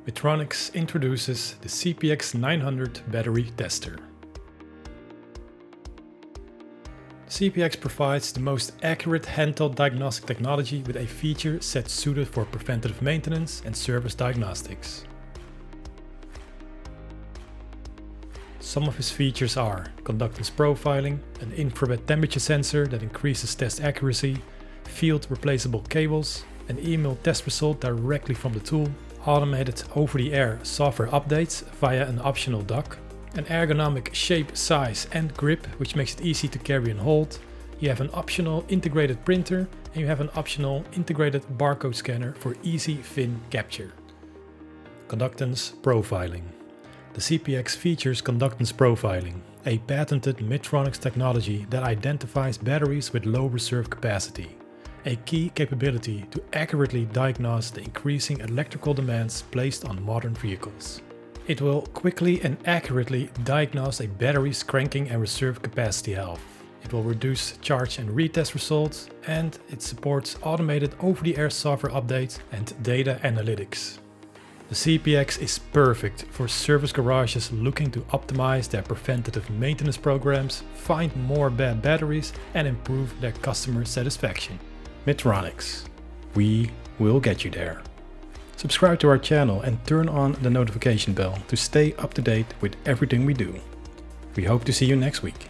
Midtronics introduces the CPX-900 battery tester. CPX provides the most accurate handheld diagnostic technology with a feature set suited for preventative maintenance and service diagnostics. Some of its features are conductance profiling, an infrared temperature sensor that increases test accuracy, field replaceable cables, an email test result directly from the tool, automated over-the-air software updates via an optional dock, an ergonomic shape, size and grip which makes it easy to carry and hold. You have an optional integrated printer and you have an optional integrated barcode scanner for easy VIN capture. Conductance profiling. The CPX features conductance profiling, a patented Midtronics technology that identifies batteries with low reserve capacity, a key capability to accurately diagnose the increasing electrical demands placed on modern vehicles. It will quickly and accurately diagnose a battery's cranking and reserve capacity health. It will reduce charge and retest results, and it supports automated over-the-air software updates and data analytics. The CPX is perfect for service garages looking to optimize their preventative maintenance programs, find more bad batteries, and improve their customer satisfaction. Midtronics. We will get you there. Subscribe to our channel and turn on the notification bell to stay up to date with everything we do. We hope to see you next week.